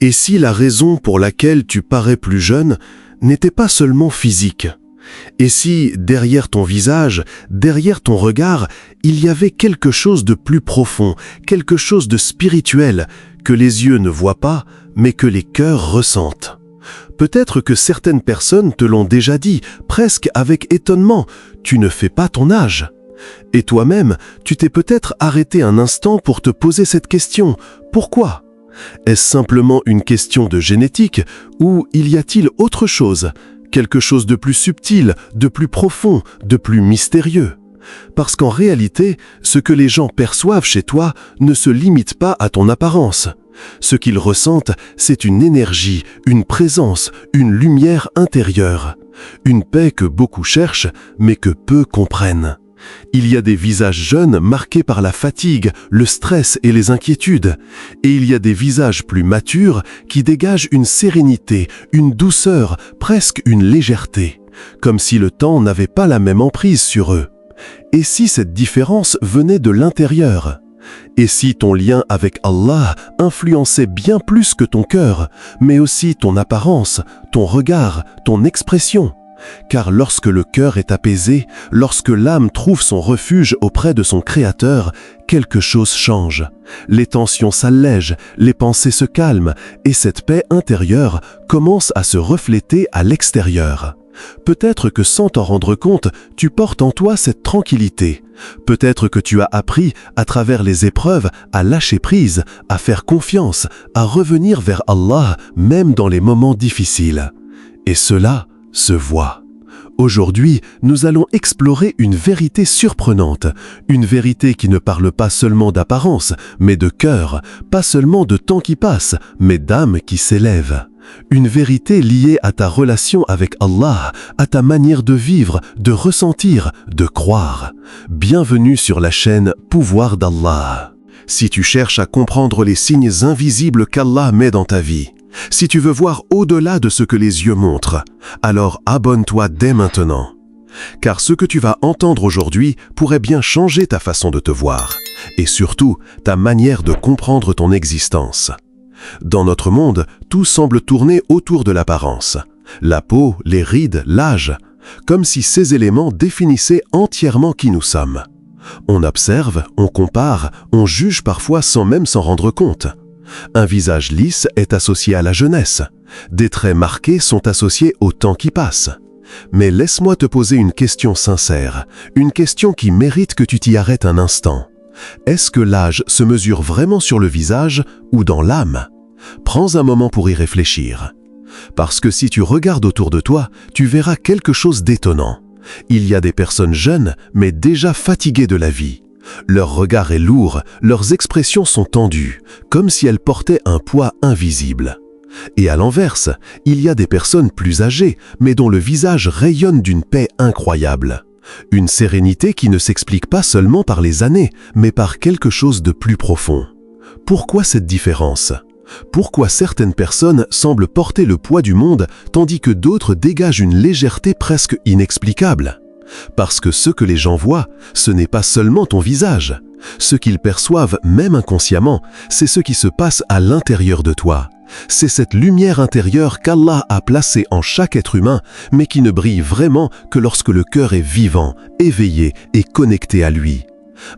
Et si la raison pour laquelle tu parais plus jeune n'était pas seulement physique? Et si, derrière ton visage, derrière ton regard, il y avait quelque chose de plus profond, quelque chose de spirituel, que les yeux ne voient pas, mais que les cœurs ressentent? Peut-être que certaines personnes te l'ont déjà dit, presque avec étonnement, tu ne fais pas ton âge. Et toi-même, tu t'es peut-être arrêté un instant pour te poser cette question. Pourquoi? Est-ce simplement une question de génétique ou y a-t-il autre chose, quelque chose de plus subtil, de plus profond, de plus mystérieux? Parce qu'en réalité, ce que les gens perçoivent chez toi ne se limite pas à ton apparence. Ce qu'ils ressentent, c'est une énergie, une présence, une lumière intérieure, une paix que beaucoup cherchent, mais que peu comprennent. Il y a des visages jeunes marqués par la fatigue, le stress et les inquiétudes. Et il y a des visages plus matures qui dégagent une sérénité, une douceur, presque une légèreté, comme si le temps n'avait pas la même emprise sur eux. Et si cette différence venait de l'intérieur? Et si ton lien avec Allah influençait bien plus que ton cœur, mais aussi ton apparence, ton regard, ton expression? Car lorsque le cœur est apaisé, lorsque l'âme trouve son refuge auprès de son Créateur, quelque chose change. Les tensions s'allègent, les pensées se calment, et cette paix intérieure commence à se refléter à l'extérieur. Peut-être que sans t'en rendre compte, tu portes en toi cette tranquillité. Peut-être que tu as appris, à travers les épreuves, à lâcher prise, à faire confiance, à revenir vers Allah, même dans les moments difficiles. Et cela se voit. Aujourd'hui, nous allons explorer une vérité surprenante, une vérité qui ne parle pas seulement d'apparence, mais de cœur, pas seulement de temps qui passe, mais d'âme qui s'élève. Une vérité liée à ta relation avec Allah, à ta manière de vivre, de ressentir, de croire. Bienvenue sur la chaîne Pouvoir d'Allah. Si tu cherches à comprendre les signes invisibles qu'Allah met dans ta vie, si tu veux voir au-delà de ce que les yeux montrent, alors abonne-toi dès maintenant. Car ce que tu vas entendre aujourd'hui pourrait bien changer ta façon de te voir, et surtout ta manière de comprendre ton existence. Dans notre monde, tout semble tourner autour de l'apparence. La peau, les rides, l'âge, comme si ces éléments définissaient entièrement qui nous sommes. On observe, on compare, on juge parfois sans même s'en rendre compte. Un visage lisse est associé à la jeunesse. Des traits marqués sont associés au temps qui passe. Mais laisse-moi te poser une question sincère, une question qui mérite que tu t'y arrêtes un instant. Est-ce que l'âge se mesure vraiment sur le visage ou dans l'âme? Prends un moment pour y réfléchir. Parce que si tu regardes autour de toi, tu verras quelque chose d'étonnant. Il y a des personnes jeunes, mais déjà fatiguées de la vie. Leur regard est lourd, leurs expressions sont tendues, comme si elles portaient un poids invisible. Et à l'inverse, il y a des personnes plus âgées, mais dont le visage rayonne d'une paix incroyable. Une sérénité qui ne s'explique pas seulement par les années, mais par quelque chose de plus profond. Pourquoi cette différence? Pourquoi certaines personnes semblent porter le poids du monde, tandis que d'autres dégagent une légèreté presque inexplicable? Parce que ce que les gens voient, ce n'est pas seulement ton visage. Ce qu'ils perçoivent, même inconsciemment, c'est ce qui se passe à l'intérieur de toi. C'est cette lumière intérieure qu'Allah a placée en chaque être humain, mais qui ne brille vraiment que lorsque le cœur est vivant, éveillé et connecté à lui.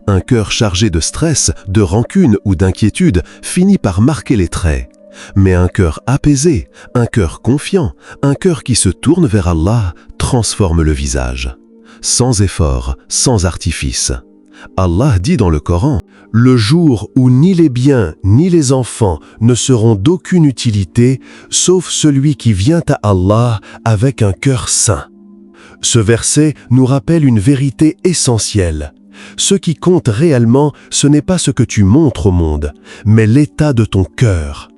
Un cœur chargé de stress, de rancune ou d'inquiétude finit par marquer les traits. Mais un cœur apaisé, un cœur confiant, un cœur qui se tourne vers Allah, transforme le visage. Sans effort, sans artifice. Allah dit dans le Coran, « Le jour où ni les biens ni les enfants ne seront d'aucune utilité, sauf celui qui vient à Allah avec un cœur saint. » Ce verset nous rappelle une vérité essentielle. Ce qui compte réellement, ce n'est pas ce que tu montres au monde, mais l'état de ton cœur.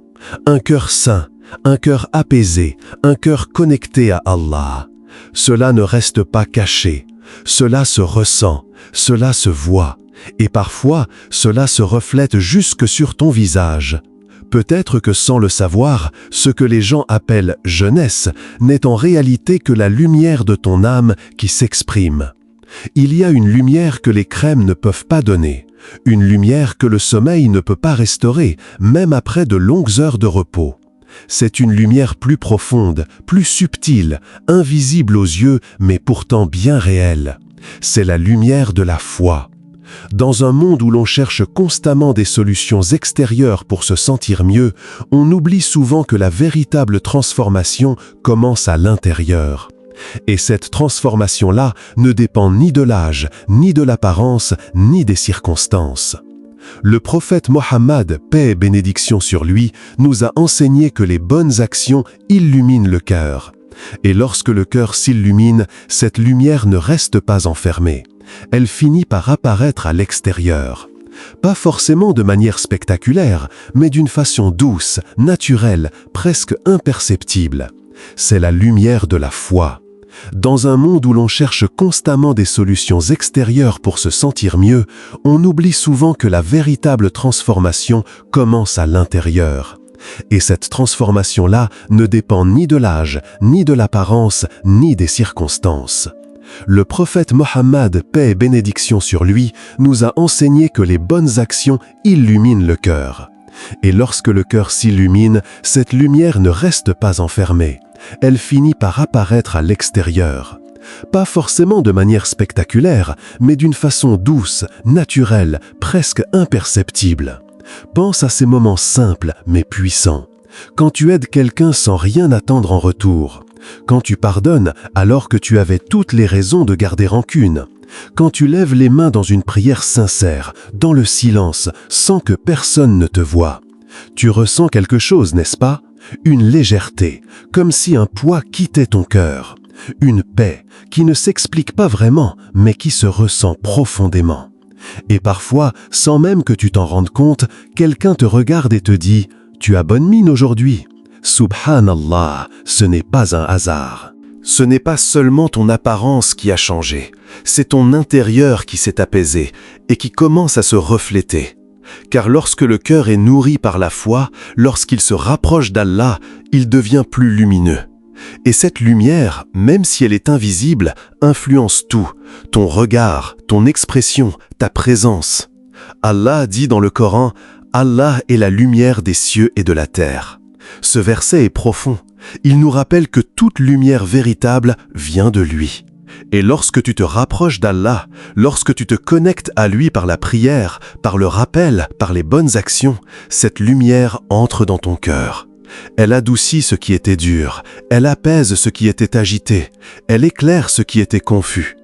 Un cœur saint, un cœur apaisé, un cœur connecté à Allah. Cela ne reste pas caché. Cela se ressent, cela se voit, et parfois cela se reflète jusque sur ton visage. Peut-être que sans le savoir, ce que les gens appellent jeunesse n'est en réalité que la lumière de ton âme qui s'exprime. Il y a une lumière que les crèmes ne peuvent pas donner, une lumière que le sommeil ne peut pas restaurer, même après de longues heures de repos. C'est une lumière plus profonde, plus subtile, invisible aux yeux, mais pourtant bien réelle. C'est la lumière de la foi. Dans un monde où l'on cherche constamment des solutions extérieures pour se sentir mieux, on oublie souvent que la véritable transformation commence à l'intérieur. Et cette transformation-là ne dépend ni de l'âge, ni de l'apparence, ni des circonstances. Le prophète Mohammed, paix et bénédiction sur lui, nous a enseigné que les bonnes actions illuminent le cœur. Et lorsque le cœur s'illumine, cette lumière ne reste pas enfermée. Elle finit par apparaître à l'extérieur. Pas forcément de manière spectaculaire, mais d'une façon douce, naturelle, presque imperceptible. C'est la lumière de la foi. Dans un monde où l'on cherche constamment des solutions extérieures pour se sentir mieux, on oublie souvent que la véritable transformation commence à l'intérieur. Et cette transformation-là ne dépend ni de l'âge, ni de l'apparence, ni des circonstances. Le prophète Mohammed, paix et bénédiction sur lui, nous a enseigné que les bonnes actions illuminent le cœur. Et lorsque le cœur s'illumine, cette lumière ne reste pas enfermée. Elle finit par apparaître à l'extérieur. Pas forcément de manière spectaculaire, mais d'une façon douce, naturelle, presque imperceptible. Pense à ces moments simples mais puissants. Quand tu aides quelqu'un sans rien attendre en retour. Quand tu pardonnes alors que tu avais toutes les raisons de garder rancune. Quand tu lèves les mains dans une prière sincère, dans le silence, sans que personne ne te voie. Tu ressens quelque chose, n'est-ce pas ? Une légèreté, comme si un poids quittait ton cœur. Une paix qui ne s'explique pas vraiment, mais qui se ressent profondément. Et parfois, sans même que tu t'en rendes compte, quelqu'un te regarde et te dit « Tu as bonne mine aujourd'hui ». Subhanallah, ce n'est pas un hasard. Ce n'est pas seulement ton apparence qui a changé, c'est ton intérieur qui s'est apaisé et qui commence à se refléter. Car lorsque le cœur est nourri par la foi, lorsqu'il se rapproche d'Allah, il devient plus lumineux. Et cette lumière, même si elle est invisible, influence tout, ton regard, ton expression, ta présence. Allah dit dans le Coran « Allah est la lumière des cieux et de la terre ». Ce verset est profond. Il nous rappelle que toute lumière véritable vient de lui. Et lorsque tu te rapproches d'Allah, lorsque tu te connectes à lui par la prière, par le rappel, par les bonnes actions, cette lumière entre dans ton cœur. Elle adoucit ce qui était dur, elle apaise ce qui était agité, elle éclaire ce qui était confus.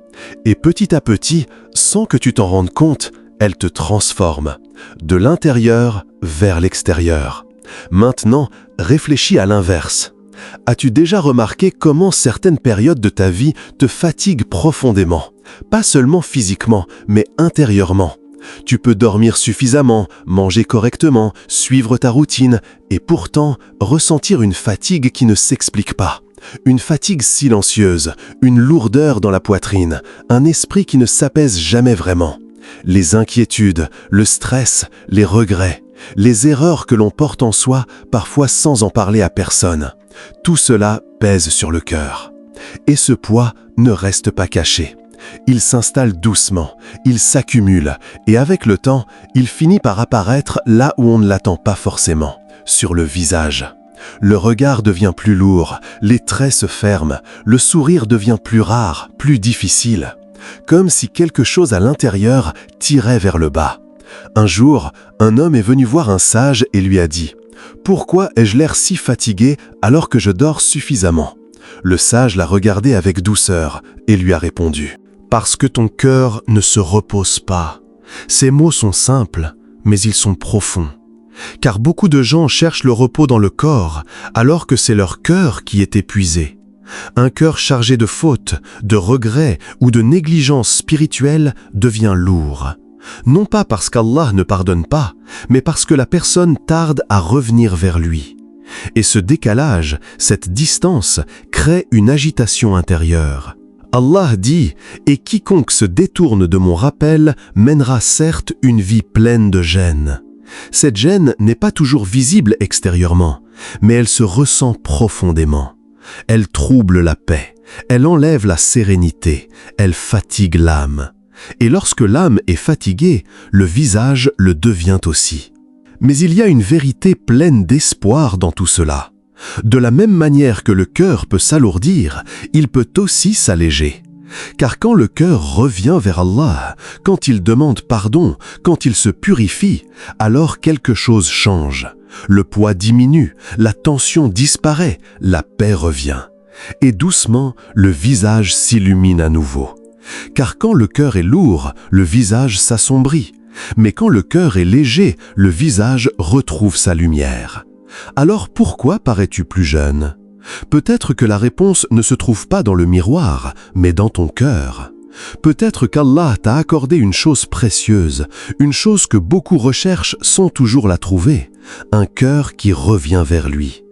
Et petit à petit, sans que tu t'en rendes compte, elle te transforme, de l'intérieur vers l'extérieur. Maintenant, réfléchis à l'inverse. As-tu déjà remarqué comment certaines périodes de ta vie te fatiguent profondément? Pas seulement physiquement, mais intérieurement. Tu peux dormir suffisamment, manger correctement, suivre ta routine, et pourtant ressentir une fatigue qui ne s'explique pas. Une fatigue silencieuse, une lourdeur dans la poitrine, un esprit qui ne s'apaise jamais vraiment. Les inquiétudes, le stress, les regrets, les erreurs que l'on porte en soi, parfois sans en parler à personne. Tout cela pèse sur le cœur. Et ce poids ne reste pas caché. Il s'installe doucement, il s'accumule, et avec le temps, il finit par apparaître là où on ne l'attend pas forcément, sur le visage. Le regard devient plus lourd, les traits se ferment, le sourire devient plus rare, plus difficile. Comme si quelque chose à l'intérieur tirait vers le bas. Un jour, un homme est venu voir un sage et lui a dit « Pourquoi ai-je l'air si fatigué alors que je dors suffisamment ?» Le sage l'a regardé avec douceur et lui a répondu « Parce que ton cœur ne se repose pas. » Ces mots sont simples, mais ils sont profonds. Car beaucoup de gens cherchent le repos dans le corps, alors que c'est leur cœur qui est épuisé. Un cœur chargé de fautes, de regrets ou de négligence spirituelle devient lourd. Non pas parce qu'Allah ne pardonne pas, mais parce que la personne tarde à revenir vers lui. Et ce décalage, cette distance, crée une agitation intérieure. Allah dit « Et quiconque se détourne de mon rappel mènera certes une vie pleine de gêne. » Cette gêne n'est pas toujours visible extérieurement, mais elle se ressent profondément. Elle trouble la paix, elle enlève la sérénité, elle fatigue l'âme. Et lorsque l'âme est fatiguée, le visage le devient aussi. Mais il y a une vérité pleine d'espoir dans tout cela. De la même manière que le cœur peut s'alourdir, il peut aussi s'alléger. Car quand le cœur revient vers Allah, quand il demande pardon, quand il se purifie, alors quelque chose change. Le poids diminue, la tension disparaît, la paix revient. Et doucement, le visage s'illumine à nouveau. Car quand le cœur est lourd, le visage s'assombrit. Mais quand le cœur est léger, le visage retrouve sa lumière. Alors pourquoi parais-tu plus jeune ? Peut-être que la réponse ne se trouve pas dans le miroir, mais dans ton cœur. Peut-être qu'Allah t'a accordé une chose précieuse, une chose que beaucoup recherchent sans toujours la trouver, un cœur qui revient vers lui.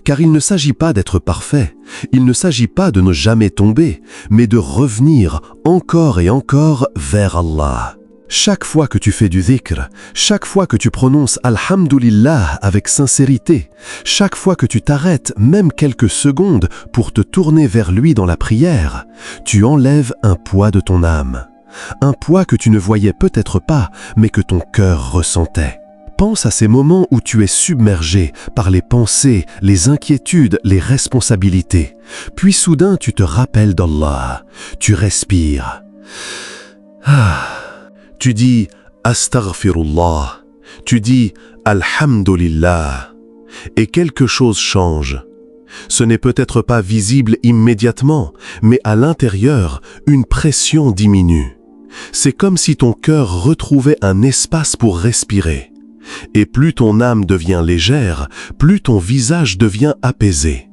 Car il ne s'agit pas d'être parfait, il ne s'agit pas de ne jamais tomber, mais de revenir encore et encore vers Allah. Chaque fois que tu fais du dhikr, chaque fois que tu prononces Alhamdulillah avec sincérité, chaque fois que tu t'arrêtes même quelques secondes pour te tourner vers lui dans la prière, tu enlèves un poids de ton âme. Un poids que tu ne voyais peut-être pas, mais que ton cœur ressentait. Pense à ces moments où tu es submergé par les pensées, les inquiétudes, les responsabilités. Puis soudain tu te rappelles d'Allah, tu respires. Tu dis « Astaghfirullah », tu dis « Alhamdulillah » et quelque chose change. Ce n'est peut-être pas visible immédiatement, mais à l'intérieur, une pression diminue. C'est comme si ton cœur retrouvait un espace pour respirer. Et plus ton âme devient légère, plus ton visage devient apaisé.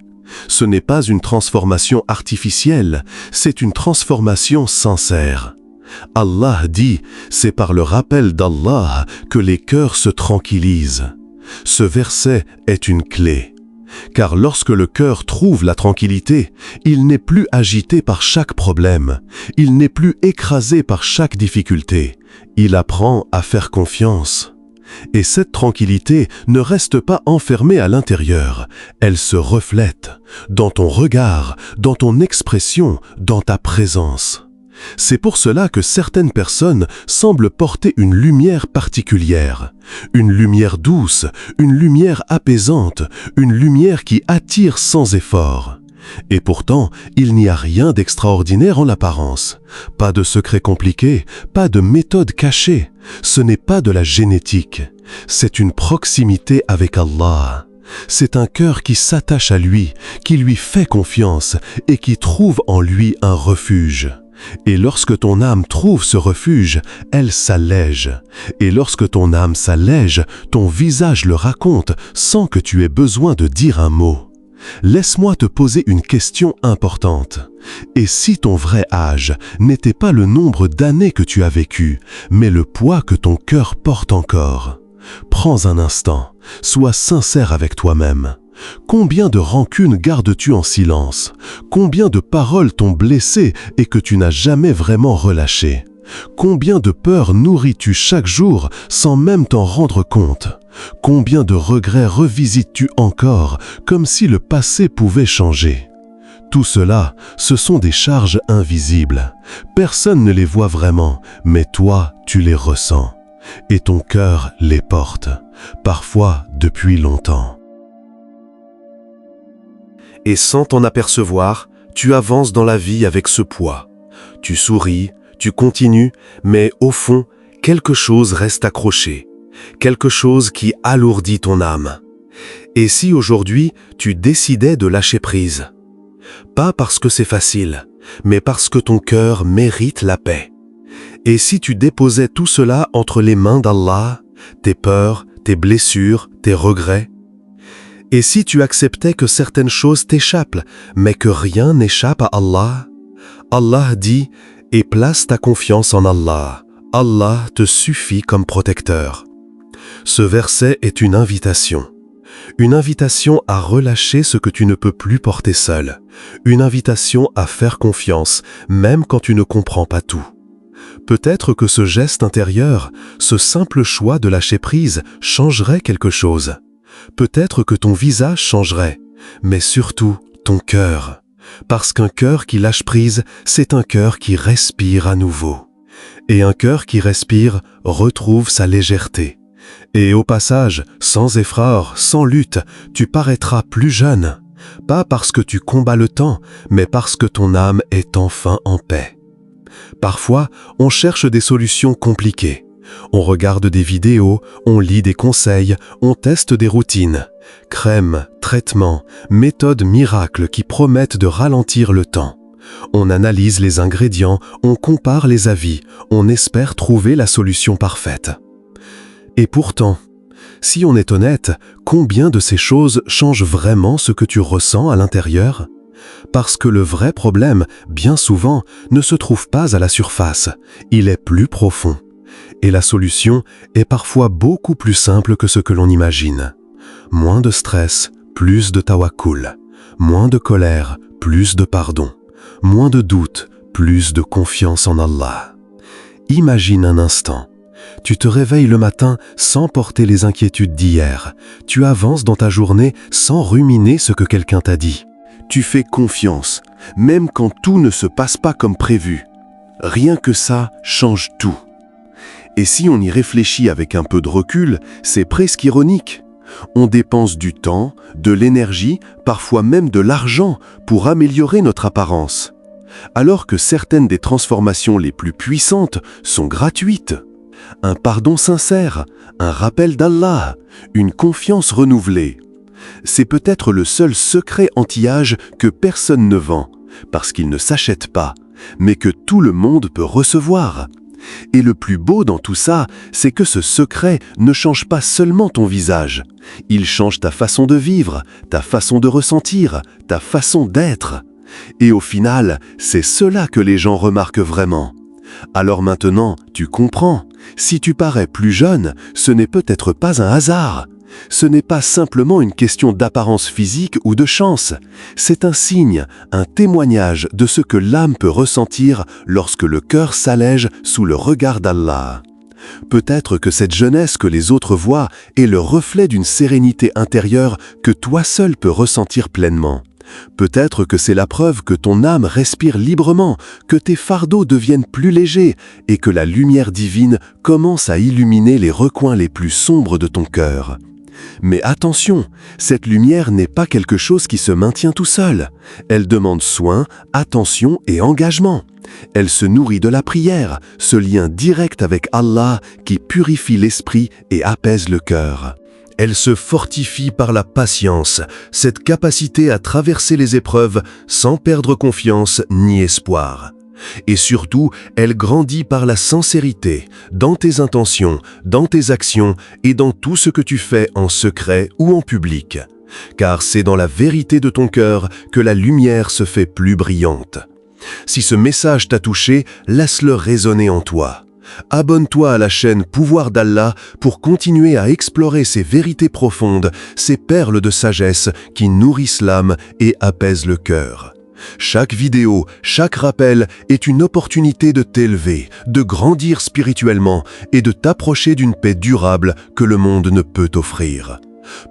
Ce n'est pas une transformation artificielle, c'est une transformation sincère. Allah dit, c'est par le rappel d'Allah que les cœurs se tranquillisent. Ce verset est une clé. Car lorsque le cœur trouve la tranquillité, il n'est plus agité par chaque problème, il n'est plus écrasé par chaque difficulté, il apprend à faire confiance. Et cette tranquillité ne reste pas enfermée à l'intérieur, elle se reflète dans ton regard, dans ton expression, dans ta présence. C'est pour cela que certaines personnes semblent porter une lumière particulière, une lumière douce, une lumière apaisante, une lumière qui attire sans effort. Et pourtant, il n'y a rien d'extraordinaire en apparence. Pas de secret compliqué, pas de méthode cachée. Ce n'est pas de la génétique. C'est une proximité avec Allah. C'est un cœur qui s'attache à lui, qui lui fait confiance et qui trouve en lui un refuge. Et lorsque ton âme trouve ce refuge, elle s'allège. Et lorsque ton âme s'allège, ton visage le raconte sans que tu aies besoin de dire un mot. Laisse-moi te poser une question importante. Et si ton vrai âge n'était pas le nombre d'années que tu as vécu, mais le poids que ton cœur porte encore? Prends un instant, sois sincère avec toi-même. Combien de rancunes gardes-tu en silence? Combien de paroles t'ont blessé et que tu n'as jamais vraiment relâchées? Combien de peurs nourris-tu chaque jour sans même t'en rendre compte? Combien de regrets revisites-tu encore comme si le passé pouvait changer? Tout cela, ce sont des charges invisibles. Personne ne les voit vraiment, mais toi, tu les ressens. Et ton cœur les porte, parfois depuis longtemps. Et sans t'en apercevoir, tu avances dans la vie avec ce poids. Tu souris, tu continues, mais au fond, quelque chose reste accroché, quelque chose qui alourdit ton âme. Et si aujourd'hui, tu décidais de lâcher prise? Pas parce que c'est facile, mais parce que ton cœur mérite la paix. Et si tu déposais tout cela entre les mains d'Allah, tes peurs, tes blessures, tes regrets? Et si tu acceptais que certaines choses t'échappent, mais que rien n'échappe à Allah? Allah dit « Et place ta confiance en Allah. Allah te suffit comme protecteur. » Ce verset est une invitation à relâcher ce que tu ne peux plus porter seul, une invitation à faire confiance, même quand tu ne comprends pas tout. Peut-être que ce geste intérieur, ce simple choix de lâcher prise, changerait quelque chose. Peut-être que ton visage changerait, mais surtout ton cœur. Parce qu'un cœur qui lâche prise, c'est un cœur qui respire à nouveau. Et un cœur qui respire retrouve sa légèreté. Et au passage, sans effort, sans lutte, tu paraîtras plus jeune. Pas parce que tu combats le temps, mais parce que ton âme est enfin en paix. Parfois, on cherche des solutions compliquées. On regarde des vidéos, on lit des conseils, on teste des routines. Crèmes, traitements, méthodes miracles qui promettent de ralentir le temps. On analyse les ingrédients, on compare les avis, on espère trouver la solution parfaite. Et pourtant, si on est honnête, combien de ces choses changent vraiment ce que tu ressens à l'intérieur ? Parce que le vrai problème, bien souvent, ne se trouve pas à la surface, il est plus profond. Et la solution est parfois beaucoup plus simple que ce que l'on imagine. Moins de stress, plus de tawakkul. Moins de colère, plus de pardon. Moins de doute, plus de confiance en Allah. Imagine un instant. Tu te réveilles le matin sans porter les inquiétudes d'hier. Tu avances dans ta journée sans ruminer ce que quelqu'un t'a dit. Tu fais confiance, même quand tout ne se passe pas comme prévu. Rien que ça change tout. Et si on y réfléchit avec un peu de recul, c'est presque ironique. On dépense du temps, de l'énergie, parfois même de l'argent pour améliorer notre apparence. Alors que certaines des transformations les plus puissantes sont gratuites. Un pardon sincère, un rappel d'Allah, une confiance renouvelée. C'est peut-être le seul secret anti-âge que personne ne vend, parce qu'il ne s'achète pas, mais que tout le monde peut recevoir. Et le plus beau dans tout ça, c'est que ce secret ne change pas seulement ton visage. Il change ta façon de vivre, ta façon de ressentir, ta façon d'être. Et au final, c'est cela que les gens remarquent vraiment. Alors maintenant, tu comprends. Si tu parais plus jeune, ce n'est peut-être pas un hasard. Ce n'est pas simplement une question d'apparence physique ou de chance. C'est un signe, un témoignage de ce que l'âme peut ressentir lorsque le cœur s'allège sous le regard d'Allah. Peut-être que cette jeunesse que les autres voient est le reflet d'une sérénité intérieure que toi seul peux ressentir pleinement. Peut-être que c'est la preuve que ton âme respire librement, que tes fardeaux deviennent plus légers et que la lumière divine commence à illuminer les recoins les plus sombres de ton cœur. Mais attention, cette lumière n'est pas quelque chose qui se maintient tout seul. Elle demande soin, attention et engagement. Elle se nourrit de la prière, ce lien direct avec Allah qui purifie l'esprit et apaise le cœur. Elle se fortifie par la patience, cette capacité à traverser les épreuves sans perdre confiance ni espoir. Et surtout, elle grandit par la sincérité, dans tes intentions, dans tes actions et dans tout ce que tu fais en secret ou en public. Car c'est dans la vérité de ton cœur que la lumière se fait plus brillante. Si ce message t'a touché, laisse-le résonner en toi. Abonne-toi à la chaîne Pouvoir d'Allah pour continuer à explorer ces vérités profondes, ces perles de sagesse qui nourrissent l'âme et apaisent le cœur. Chaque vidéo, chaque rappel est une opportunité de t'élever, de grandir spirituellement et de t'approcher d'une paix durable que le monde ne peut offrir.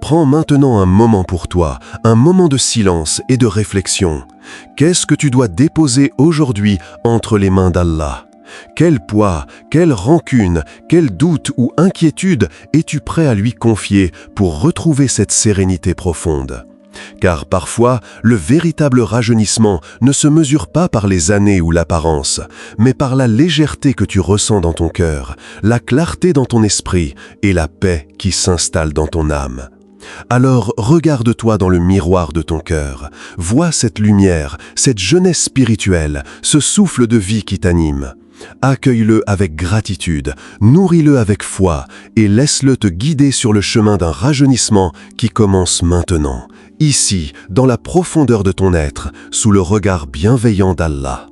Prends maintenant un moment pour toi, un moment de silence et de réflexion. Qu'est-ce que tu dois déposer aujourd'hui entre les mains d'Allah ? Quel poids, quelle rancune, quel doute ou inquiétude es-tu prêt à lui confier pour retrouver cette sérénité profonde ? Car parfois, le véritable rajeunissement ne se mesure pas par les années ou l'apparence, mais par la légèreté que tu ressens dans ton cœur, la clarté dans ton esprit et la paix qui s'installe dans ton âme. Alors regarde-toi dans le miroir de ton cœur, vois cette lumière, cette jeunesse spirituelle, ce souffle de vie qui t'anime. Accueille-le avec gratitude, nourris-le avec foi et laisse-le te guider sur le chemin d'un rajeunissement qui commence maintenant, ici, dans la profondeur de ton être, sous le regard bienveillant d'Allah.